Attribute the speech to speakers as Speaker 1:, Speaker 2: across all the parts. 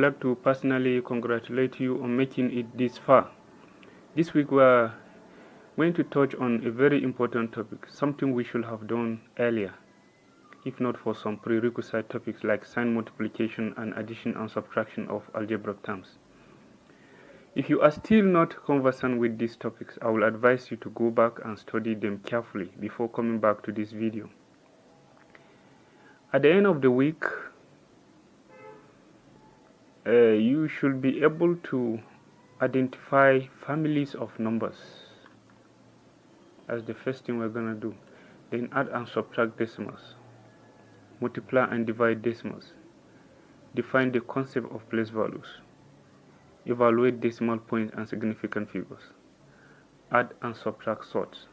Speaker 1: like to personally congratulate you on making it this far. This week we are going to touch on a very important topic, something we should have done earlier, if not for some prerequisite topics like sign multiplication and addition and subtraction of algebraic terms. If you are still not conversant with these topics, I will advise you to go back and study them carefully before coming back to this video. At the end of the week, you should be able to identify families of numbers. That's the first thing we're going to do. Then add and subtract decimals. Multiply and divide decimals. Define the concept of place values. Evaluate decimal points and significant figures. Add and subtract sorts.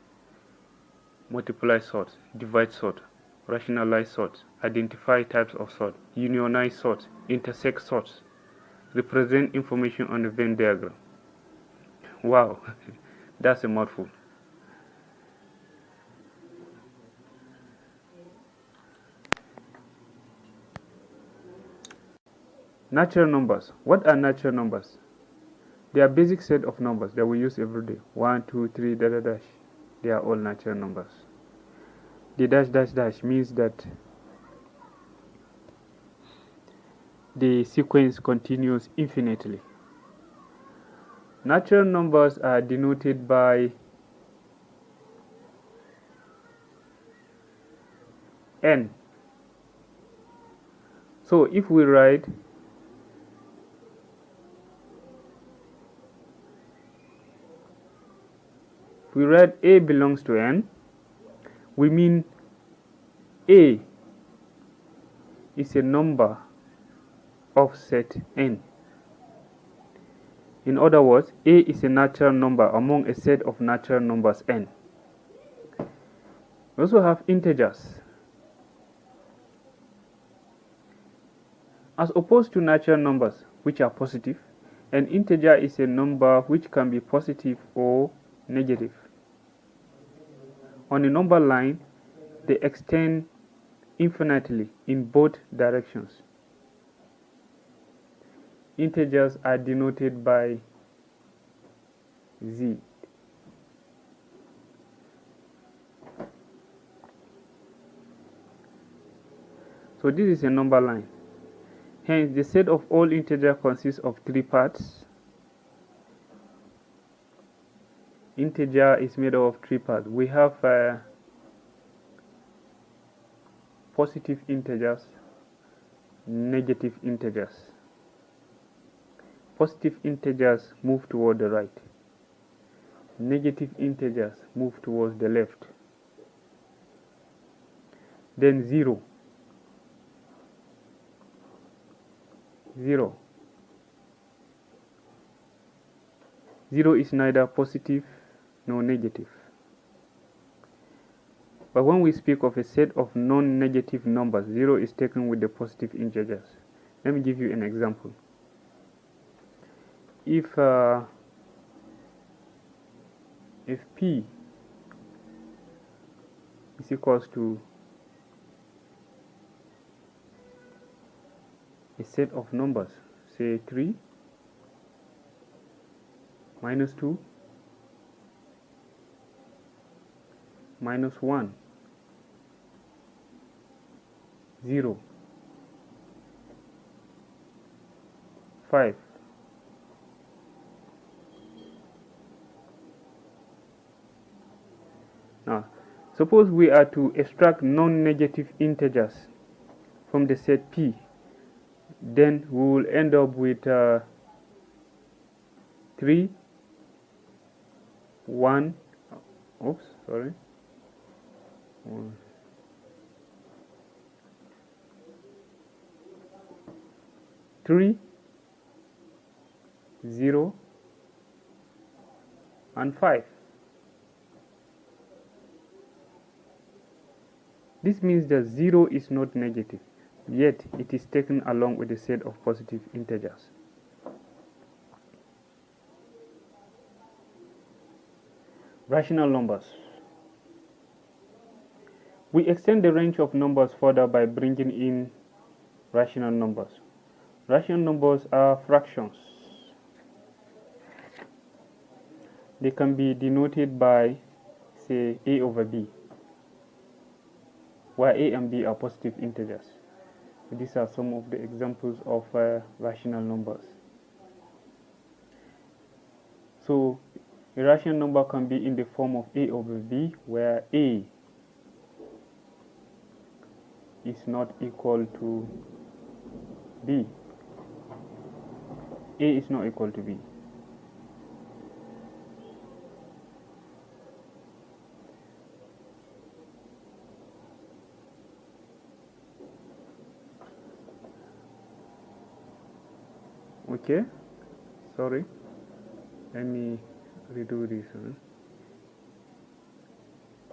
Speaker 1: Multiply sorts. Divide sorts. Rationalize sorts. Identify types of sorts. Unionize sorts. Intersect sorts. Represent information on the Venn diagram. Wow, that's a mouthful. Natural numbers. What are natural numbers? They are a basic set of numbers that we use every day. 1, 2, 3, dash. They are all natural numbers. The dash means that the sequence continues infinitely. Natural numbers are denoted by n. So if we write a belongs to n, we mean a is a number of set n. In other words, a is a natural number among a set of natural numbers n. We also have integers. As opposed to natural numbers, which are positive, an integer is a number which can be positive or negative. On a number line, they extend infinitely in both directions. Integers are denoted by z. So this is a number line. Hence, the set of all integers consists of 3 parts. Integer is made up of 3 parts. We have positive integers, negative integers. Positive integers move toward the right. Negative integers move towards the left. Then 0. 0 is neither positive nor negative. But when we speak of a set of non-negative numbers, 0 is taken with the positive integers. Let me give you an example. If P is equals to a set of numbers, say 3 minus 2 minus 1 0 5 Now, suppose we are to extract non-negative integers from the set P, then we will end up with 3 1 oops sorry 3 0 and 5. This means that 0 is not negative, yet it is taken along with a set of positive integers. Rational numbers. We extend the range of numbers further by bringing in rational numbers. Rational numbers are fractions. They can be denoted by, say, a over b, where a and b are positive integers. These are some of the examples of rational numbers. So a rational number can be in the form of a over b, where a is not equal to b. A is not equal to b. Okay, sorry, let me redo this.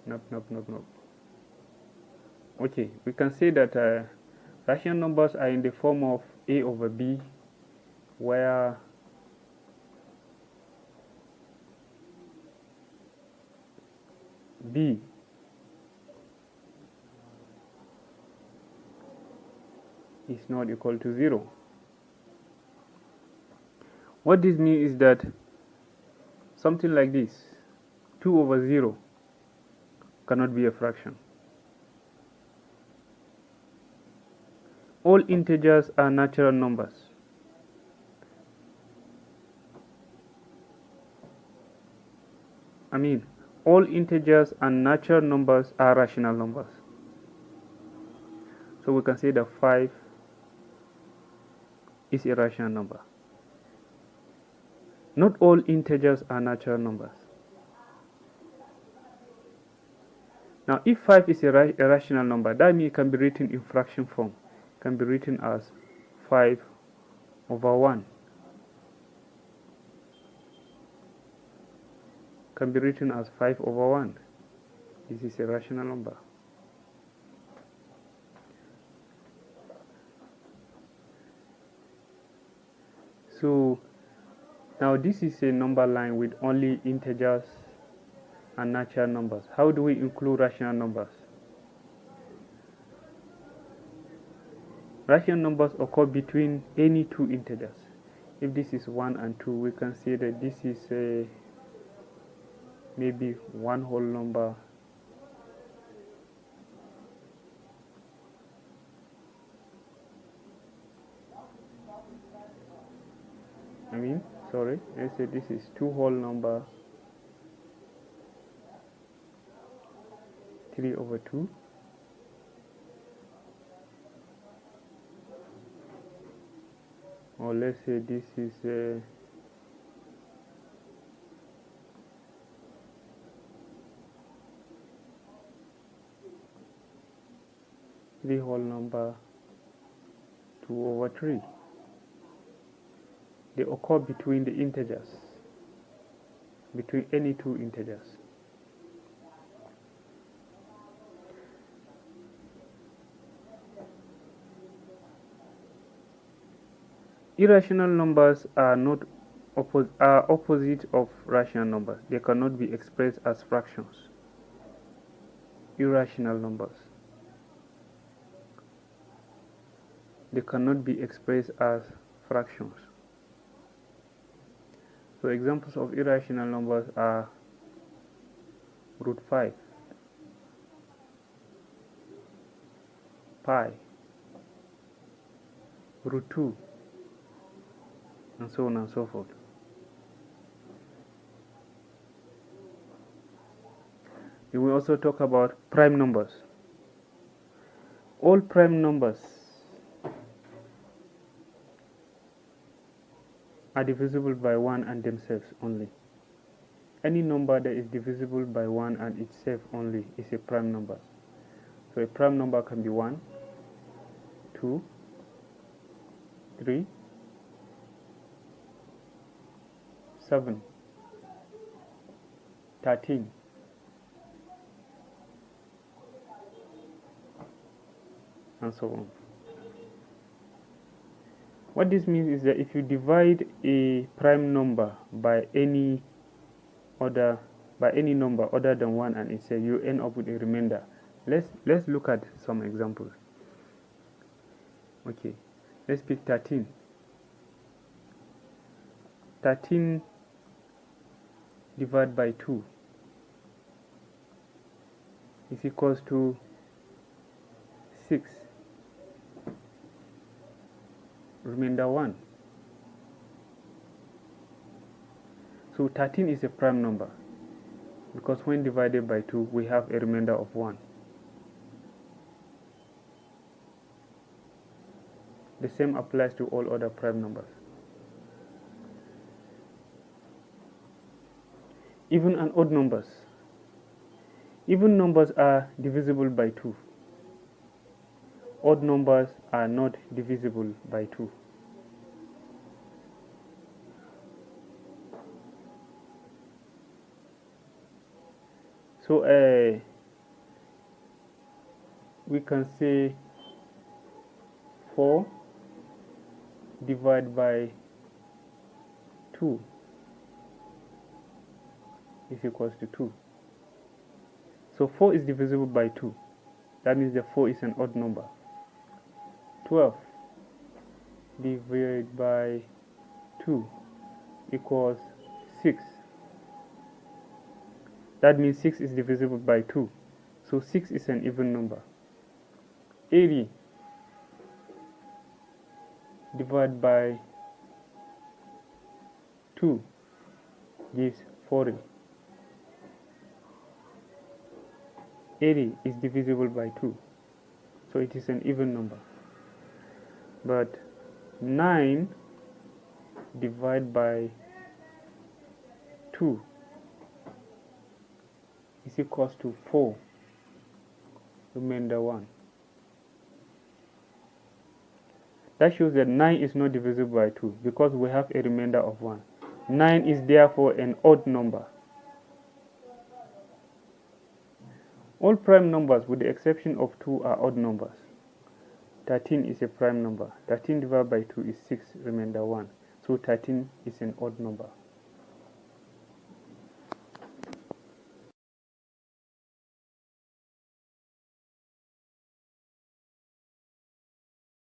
Speaker 1: Nope. Okay, we can say that rational numbers are in the form of a over b, where b is not equal to 0. What this means is that something like this, 2 over 0, cannot be a fraction. All integers are natural numbers. All integers and natural numbers are rational numbers. So we can say that 5 is a rational number. Not all integers are natural numbers. Now, if 5 is a rational number, that means it can be written in fraction form. It can be written as 5 over 1. Can be written as 5 over 1. This is a rational number. So now this is a number line with only integers and natural numbers. How do we include rational numbers? Rational numbers occur between any two integers. If this is 1 and 2, we can say that this is maybe one whole number let's say this is 2 whole number, 3 over 2, or let's say this is 3 whole number, 2 over 3. They occur between the integers, between any two integers. Irrational numbers are not opposite of rational numbers. They cannot be expressed as fractions. Irrational numbers, they cannot be expressed as fractions. So examples of irrational numbers are root 5, pi, root 2, and so on and so forth. We will also talk about prime numbers. All prime numbers are divisible by 1 and themselves only. Any number that is divisible by 1 and itself only is a prime number. So a prime number can be 1, 2, 3, 7, 13, and so on. What this means is that if you divide a prime number by any number other than 1 and itself, you end up with a remainder. Let's look at some examples. Okay, let's pick 13. 13 divided by 2 is equals to 6, remainder 1. So 13 is a prime number because when divided by 2 we have a remainder of 1. The same applies to all other prime numbers. Even and odd numbers. Even numbers are divisible by 2. Odd numbers are not divisible by 2. So we can say 4 divided by 2 is equals to 2. So 4 is divisible by 2. That means the 4 is an odd number. 12 divided by 2 equals 6. That means 6 is divisible by 2. So 6 is an even number. 80 divided by 2 gives 40. 80 is divisible by 2. So it is an even number. But 9 divided by 2 is equals to 4, remainder 1. That shows that 9 is not divisible by 2 because we have a remainder of 1. 9 is therefore an odd number. All prime numbers with the exception of 2 are odd numbers. 13 is a prime number. 13 divided by 2 is 6, remainder 1. So 13 is an odd number.